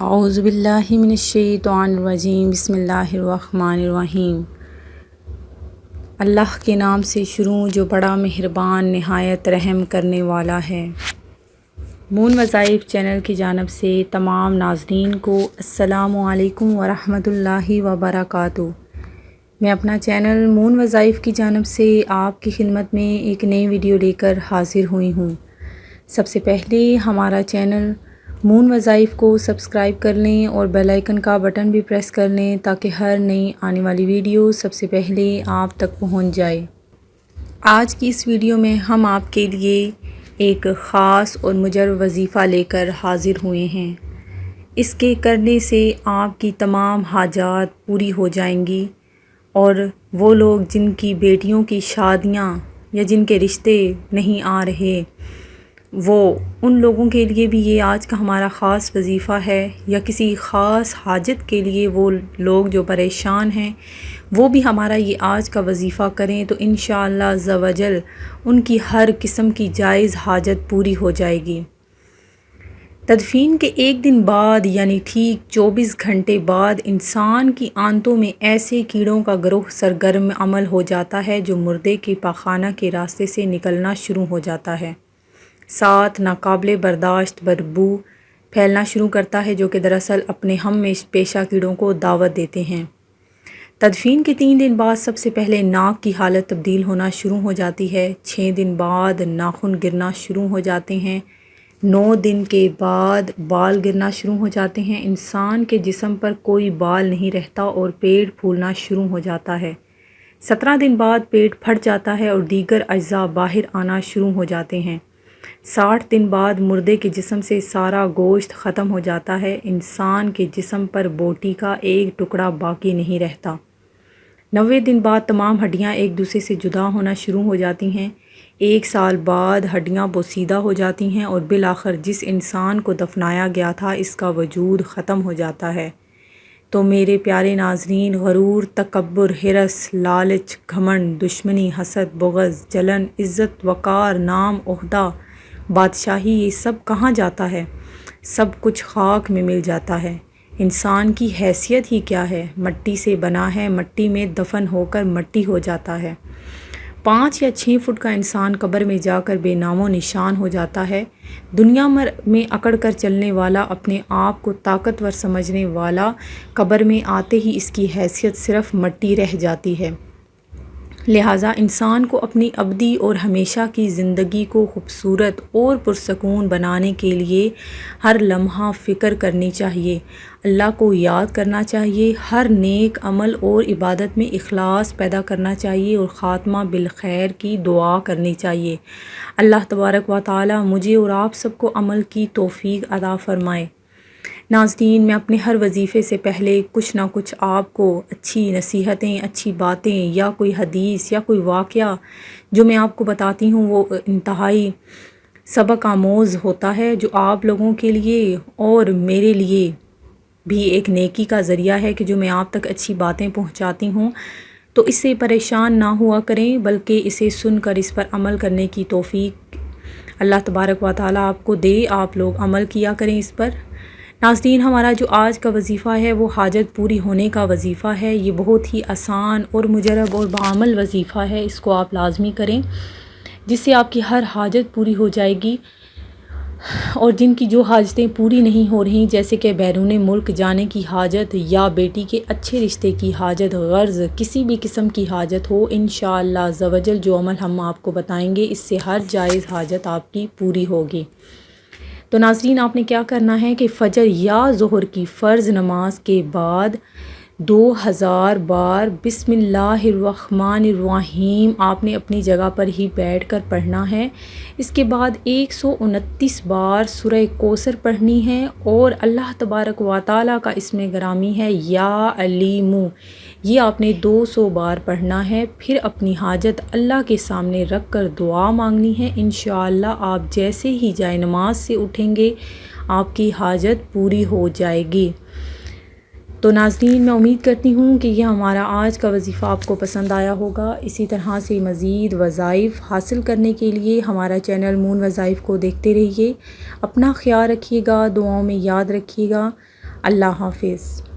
اعوذ باللہ من الشیطان الرجیم، بسم اللہ الرحمن الرحیم۔ اللہ کے نام سے شروع جو بڑا مہربان نہایت رحم کرنے والا ہے۔ مون وظائف چینل کی جانب سے تمام ناظرین کو السلام علیکم ورحمۃ اللہ وبرکاتہ۔ میں اپنا چینل مون وظائف کی جانب سے آپ کی خدمت میں ایک نئی ویڈیو لے کر حاضر ہوئی ہوں۔ سب سے پہلے ہمارا چینل مون وظائف کو سبسکرائب کر لیں اور بیل آئیکن کا بٹن بھی پریس کر لیں تاکہ ہر نئی آنے والی ویڈیو سب سے پہلے آپ تک پہنچ جائے۔ آج کی اس ویڈیو میں ہم آپ کے لیے ایک خاص اور مجرب وظیفہ لے کر حاضر ہوئے ہیں۔ اس کے کرنے سے آپ کی تمام حاجات پوری ہو جائیں گی، اور وہ لوگ جن کی بیٹیوں کی شادیاں یا جن کے رشتے نہیں آ رہے، وہ ان لوگوں کے لیے بھی یہ آج کا ہمارا خاص وظیفہ ہے، یا کسی خاص حاجت کے لیے وہ لوگ جو پریشان ہیں وہ بھی ہمارا یہ آج کا وظیفہ کریں تو انشاءاللہ عز و جل ان کی ہر قسم کی جائز حاجت پوری ہو جائے گی۔ تدفین کے ایک دن بعد یعنی ٹھیک 24 گھنٹے بعد انسان کی آنتوں میں ایسے کیڑوں کا گروہ سرگرم عمل ہو جاتا ہے جو مردے کے پاخانہ کے راستے سے نکلنا شروع ہو جاتا ہے، ساتھ ناقابل برداشت بدبو پھیلنا شروع کرتا ہے جو کہ دراصل اپنے ہم میں پیشہ کیڑوں کو دعوت دیتے ہیں۔ تدفین کے 3 دن بعد سب سے پہلے ناک کی حالت تبدیل ہونا شروع ہو جاتی ہے، 6 دن بعد ناخن گرنا شروع ہو جاتے ہیں، 9 دن کے بعد بال گرنا شروع ہو جاتے ہیں، انسان کے جسم پر کوئی بال نہیں رہتا اور پیٹ پھولنا شروع ہو جاتا ہے، 17 دن بعد پیٹ پھٹ جاتا ہے اور دیگر اجزاء باہر آنا شروع ہو جاتے ہیں، 60 دن بعد مردے کے جسم سے سارا گوشت ختم ہو جاتا ہے، انسان کے جسم پر بوٹی کا ایک ٹکڑا باقی نہیں رہتا، 90 دن بعد تمام ہڈیاں ایک دوسرے سے جدا ہونا شروع ہو جاتی ہیں، 1 سال بعد ہڈیاں بوسیدہ ہو جاتی ہیں اور بالآخر جس انسان کو دفنایا گیا تھا اس کا وجود ختم ہو جاتا ہے۔ تو میرے پیارے ناظرین، غرور، تکبر، ہرس، لالچ، گھمنڈ، دشمنی، حسد، بغض، جلن، عزت، وقار، نام، عہدہ، بادشاہی، یہ سب کہاں جاتا ہے؟ سب کچھ خاک میں مل جاتا ہے۔ انسان کی حیثیت ہی کیا ہے؟ مٹی سے بنا ہے، مٹی میں دفن ہو کر مٹی ہو جاتا ہے۔ 5 یا 6 فٹ کا انسان قبر میں جا کر بے نام و نشان ہو جاتا ہے۔ دنیا میں اکڑ کر چلنے والا، اپنے آپ کو طاقتور سمجھنے والا، قبر میں آتے ہی اس کی حیثیت صرف مٹی رہ جاتی ہے۔ لہٰذا انسان کو اپنی ابدی اور ہمیشہ کی زندگی کو خوبصورت اور پرسکون بنانے کے لیے ہر لمحہ فکر کرنی چاہیے، اللہ کو یاد کرنا چاہیے، ہر نیک عمل اور عبادت میں اخلاص پیدا کرنا چاہیے اور خاتمہ بالخیر کی دعا کرنی چاہیے۔ اللہ تبارک و تعالی مجھے اور آپ سب کو عمل کی توفیق عطا فرمائے۔ ناظرین، میں اپنے ہر وظیفے سے پہلے کچھ نہ کچھ آپ کو اچھی نصیحتیں، اچھی باتیں یا کوئی حدیث یا کوئی واقعہ جو میں آپ کو بتاتی ہوں وہ انتہائی سبق آموز ہوتا ہے، جو آپ لوگوں کے لیے اور میرے لیے بھی ایک نیکی کا ذریعہ ہے کہ جو میں آپ تک اچھی باتیں پہنچاتی ہوں، تو اس سے پریشان نہ ہوا کریں بلکہ اسے سن کر اس پر عمل کرنے کی توفیق اللہ تبارک و تعالیٰ آپ کو دے، آپ لوگ عمل کیا کریں اس پر۔ ناظرین، ہمارا جو آج کا وظیفہ ہے وہ حاجت پوری ہونے کا وظیفہ ہے۔ یہ بہت ہی آسان اور مجرب اور بعمل وظیفہ ہے، اس کو آپ لازمی کریں جس سے آپ کی ہر حاجت پوری ہو جائے گی، اور جن کی جو حاجتیں پوری نہیں ہو رہی جیسے کہ بیرون ملک جانے کی حاجت یا بیٹی کے اچھے رشتے کی حاجت، غرض کسی بھی قسم کی حاجت ہو، انشاءاللہ عز و جل جو عمل ہم آپ کو بتائیں گے اس سے ہر جائز حاجت آپ کی پوری ہوگی۔ تو ناظرین، آپ نے کیا کرنا ہے کہ فجر یا ظہر کی فرض نماز کے بعد 2000 بار بسم اللہ الرحمن الرحیم آپ نے اپنی جگہ پر ہی بیٹھ کر پڑھنا ہے۔ اس کے بعد 129 بار سورہ کوثر پڑھنی ہے، اور اللہ تبارک و تعالیٰ کا اسم گرامی ہے یا علیمو، یہ آپ نے 200 بار پڑھنا ہے۔ پھر اپنی حاجت اللہ کے سامنے رکھ کر دعا مانگنی ہے، انشاءاللہ آپ جیسے ہی جائے نماز سے اٹھیں گے آپ کی حاجت پوری ہو جائے گی۔ تو ناظرین، میں امید کرتی ہوں کہ یہ ہمارا آج کا وظیفہ آپ کو پسند آیا ہوگا۔ اسی طرح سے مزید وظائف حاصل کرنے کے لیے ہمارا چینل مون وظائف کو دیکھتے رہیے۔ اپنا خیال رکھیے گا، دعاؤں میں یاد رکھیے گا۔ اللہ حافظ۔